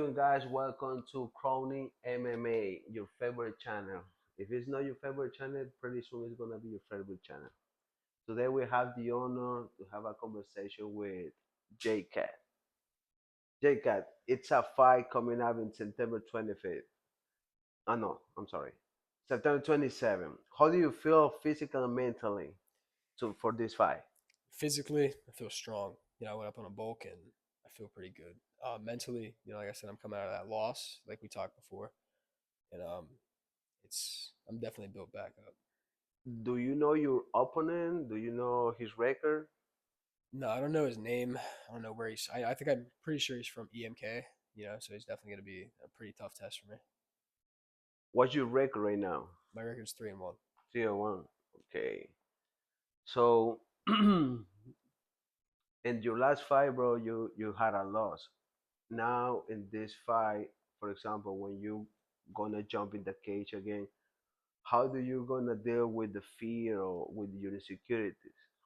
doing, guys? Welcome to Crowning MMA, your favorite channel. If it's not your favorite channel, pretty soon it's gonna be your favorite channel. Today we have the honor to have a conversation with JCat. JCat, it's a fight coming up in September 25th. Oh no, I'm sorry, September 27th. How do you feel physically and mentally for this fight? Physically, I feel strong. I went up on a bulk and I feel pretty good. Mentally, like I said, I'm coming out of that loss, like we talked before, and I'm definitely built back up. Do you know your opponent? Do you know his record? No, I don't know his name. I don't know where he's. I think I'm pretty sure he's from EMK. So he's definitely going to be a pretty tough test for me. What's your record right now? My record's 3-1. 3-1. Okay. So in your last fight, bro, you had a loss. Now in this fight, for example, when you gonna jump in the cage again, how do you gonna deal with the fear or with your insecurities?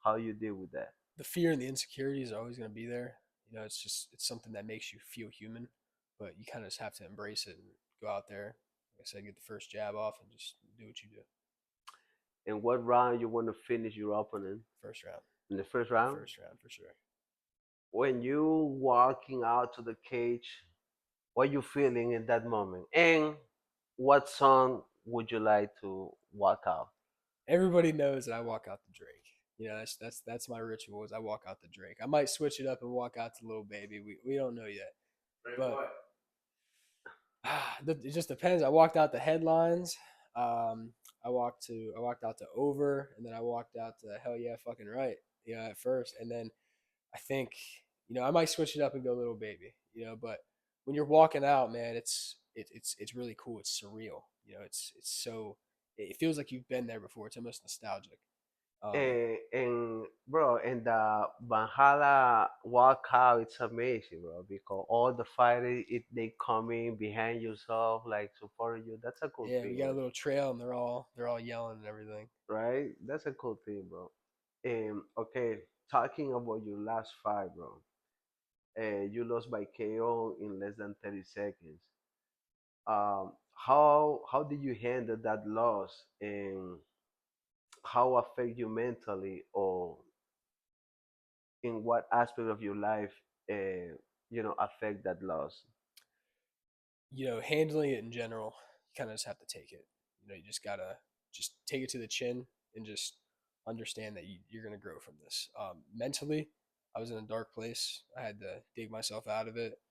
How you deal with that? The fear and the insecurities are always going to be there. It's something that makes you feel human, but you kind of just have to embrace it and go out there. Like I said, get the first jab off and just do what you do. And what round you want to finish your opponent? First round. In the first round? First round for sure. When you walking out to the cage, what you feeling in that moment? And what song would you like to walk out? Everybody knows that I walk out the Drake. That's my ritual. Is I walk out the Drake. I might switch it up and walk out to Little Baby. We don't know yet, but it just depends. I walked out the headlines. I walked out to Over, and then I walked out to Hell Yeah Fucking Right. At first, and then I think I might switch it up and go Little Baby. But when you're walking out, man, it's really cool. It's surreal. It's so it feels like you've been there before. It's almost nostalgic. And bro, and the Valhalla walkout, it's amazing, bro, because all the fighters they coming behind yourself, like supporting you. That's a cool Yeah, we thing, got a man. little trail, and they're all yelling and everything. Right? That's a cool thing, bro. And okay, talking about your last fight, bro. You lost by KO in less than 30 seconds. How did you handle that loss, and how affect you mentally, or in what aspect of your life affect that loss? Handling it in general, you kind of just have to take it. You just gotta just take it to the chin and just understand that you're gonna grow from this. Mentally, I was in a dark place. I had to dig myself out of it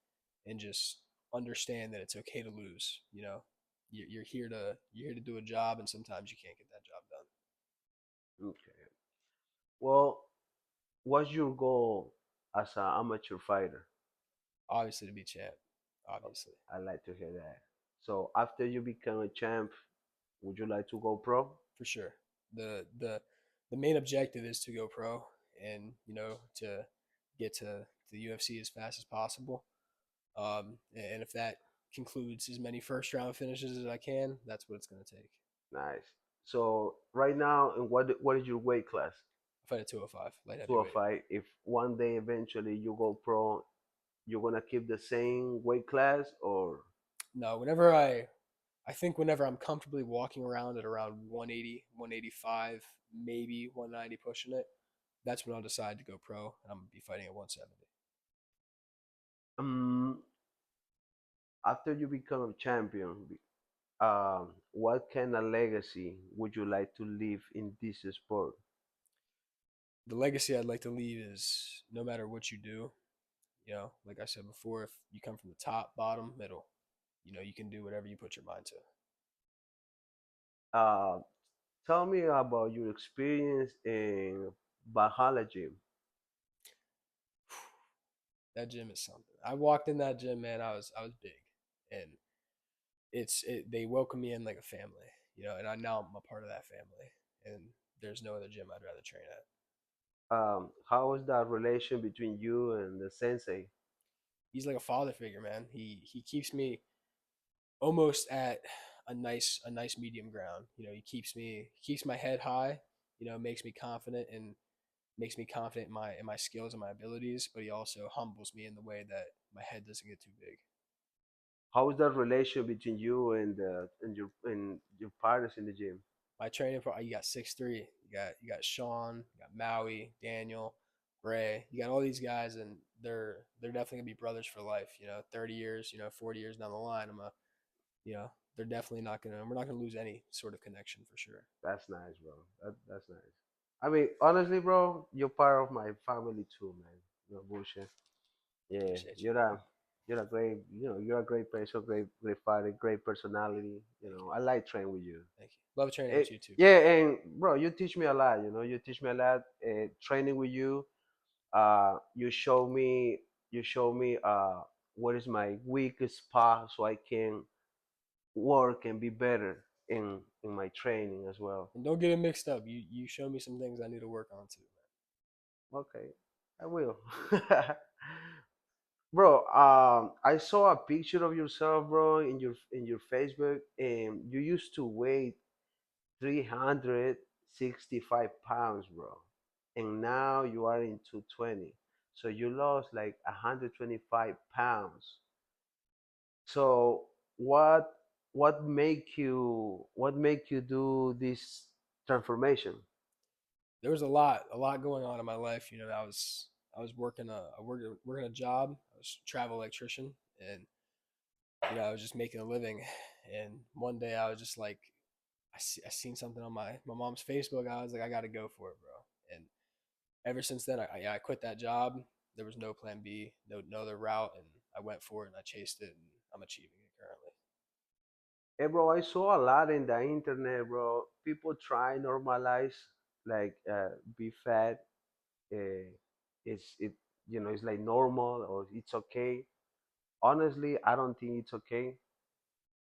and just understand that it's okay to lose. You're here to do a job, and sometimes you can't get that job done. Okay. Well, what's your goal as an amateur fighter? Obviously, to be champ. Obviously, I like to hear that. So after you become a champ, would you like to go pro? for sure. The main objective is to go pro and to get to the UFC as fast as possible. And if that concludes as many first round finishes as I can, that's what it's going to take. Nice. So right now, and what is your weight class? I fight at 205 light heavyweight. 205. If one day eventually you go pro, you're gonna keep the same weight class, or No, I think whenever I'm comfortably walking around at around 180, 185, maybe 190 pushing it, that's when I'll decide to go pro, and I'm gonna be fighting at 170. um, after you become a champion, what kind of legacy would you like to leave in this sport? The legacy I'd like to leave is no matter what you do, like I said before, if you come from the top, bottom, middle, you can do whatever you put your mind to. Uh, Tell me about your experience in biology. That gym is something. I walked in that gym, man. I was big, and they welcome me in like a family, and now I'm a part of that family, and there's no other gym I'd rather train at. How is that relation between you and the sensei? He's like a father figure, man. He keeps me almost at a nice medium ground. He keeps my head high. Makes me confident and makes me confident in my skills and my abilities. But he also humbles me in the way that my head doesn't get too big. How is that relation between you and your partners in the gym? My training partner, you got 6'3", you got Sean, you got Maui, Daniel, Ray. You got all these guys, and they're definitely gonna be brothers for life. 30 years, 40 years down the line, they're definitely not gonna. We're not gonna lose any sort of connection for sure. That's nice, bro. That's nice. I mean, honestly, bro, you're part of my family too, man. No bullshit. Yeah, Appreciate you, you're a great, you're a great person, great fighter, great personality. thank you, I like training with you. thank you. Love training It, with you too, bro. yeah, and bro, you teach me a lot. You teach me a lot. Training with you, you show me, you show me, what is my weakest spot so I can work and be better in my training as well. And don't get it mixed up. You show me some things I need to work on too, man. Okay, I will. Bro, I saw a picture of yourself, bro, in your Facebook, and you used to weigh 365 pounds, bro, and now you are in 220. So you lost like 125 pounds. So what make you do this transformation? There was a lot going on in my life. I was working a job. I was a travel electrician, and I was just making a living. And one day I was just like, I seen something on my mom's Facebook. I was like, I got to go for it, bro. And ever since then, I quit that job. There was no plan B, no other route, and I went for it and I chased it, and I'm achieving it currently. Hey, bro, I saw a lot in the internet, bro. People try normalize like be fat. Uh, it's like normal or it's okay. Honestly, I don't think it's okay.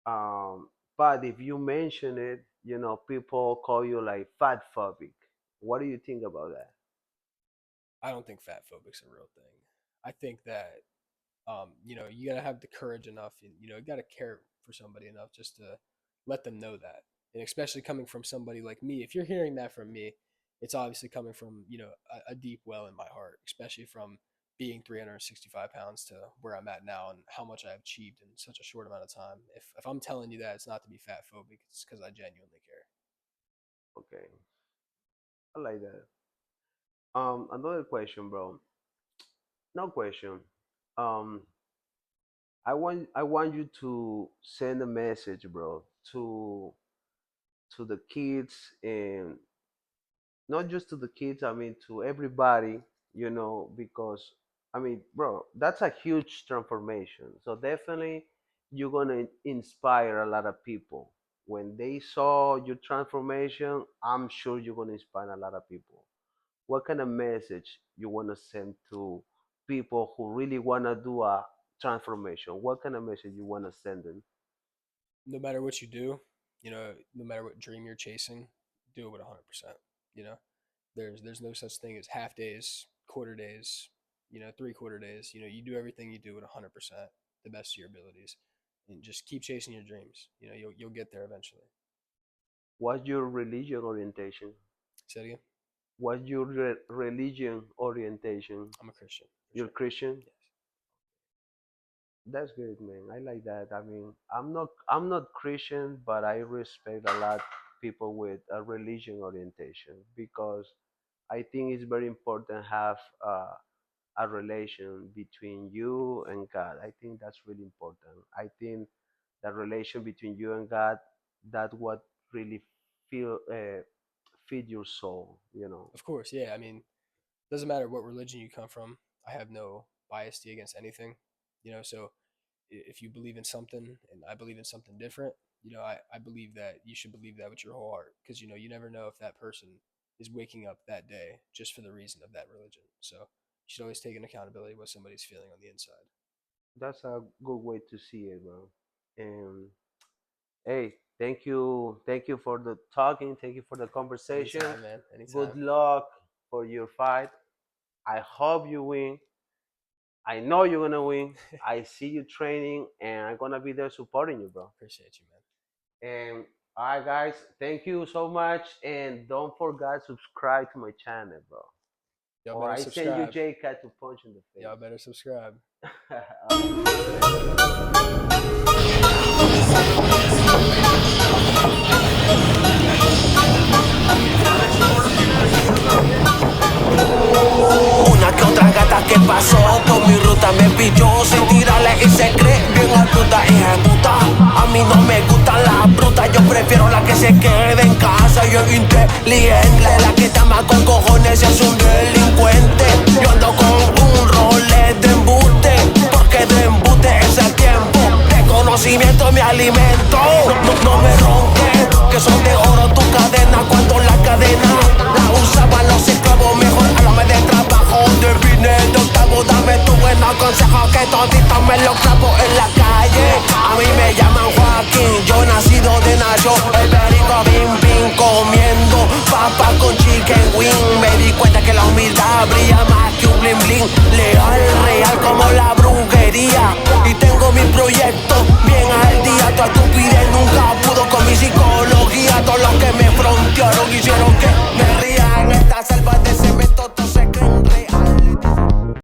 But if you mention it, people call you like fat phobic. What do you think about that? I don't think fat phobic's a real thing. I think that you gotta have the courage enough, and you gotta care for somebody enough just to let them know that. And especially coming from somebody like me, if you're hearing that from me, it's obviously coming from a deep well in my heart, especially from being 365 pounds to where I'm at now and how much I've achieved in such a short amount of time. If I'm telling you that, it's not to be fat phobic, it's because I genuinely care. Okay, I like that. Another question, bro. No question. Um, I want you to send a message, bro, to the kids, and not just to the kids. I mean, to everybody. Because I mean, bro, that's a huge transformation. So definitely, you're gonna inspire a lot of people. When they saw your transformation, I'm sure you're gonna inspire a lot of people. What kind of message you want to send to people who really want to do a transformation? What kind of message you want to send them? No matter what you do, no matter what dream you're chasing, do it with 100%. You know, there's no such thing as half days, quarter days, 3/4 days. You do everything you do at 100%, the best of your abilities, and just keep chasing your dreams. You'll get there eventually. What's your religion orientation? Say it again. What's your religion orientation? I'm a Christian for You're sure. Christian? Yes. That's good, man. I like that. I mean, I'm not Christian, but I respect a lot people with a religion orientation, because I think it's very important to have a relation between you and God. I think that's really important. I think the relation between you and God, that what really feel feed your soul. Of course, yeah. I mean, doesn't matter what religion you come from. I have no bias against anything. So if you believe in something and I believe in something different, I believe that you should believe that with your whole heart, because you never know if that person is waking up that day just for the reason of that religion. So you should always take an accountability what somebody's feeling on the inside. That's a good way to see it, bro. And hey, thank you for the talking, thank you for the conversation. Anytime, man. Good Anytime. luck for your fight. I hope you win. I know you're gonna win. I see you training, and I'm gonna be there supporting you, bro. Appreciate you, man. And all right, guys, thank you so much, and don't forget subscribe to my channel, bro. Y'all Or better I send you subscribe. J-Cat to punch in the Y'all face. better subscribe. All right, see you later. Una que otra gata que pasó por mi ruta me pilló sin tirarle y se cree bien astuta, hija de puta. A mí no me gustan las brutas, yo prefiero la que se quede en casa y es inteligente. La que está más con cojones es un delincuente. Yo ando con un rolet de embuste, porque de embuste es el tiempo. De conocimiento me alimento. No me ronques, que son de oro tu cadena. Cuando la cadena la usaban los esclavos, mejor háblame de trabajo, de business, de octavo. Dame tu buenos consejos, que todito me lo clavo en la calle. A mí me llaman Joaquín, yo nacido de Nacho, el perico bim bim, comiendo papa con chicken wing. Me di cuenta que la humildad brilla más que un bling bling. Leal, real como la brujería, y tengo mi proyecto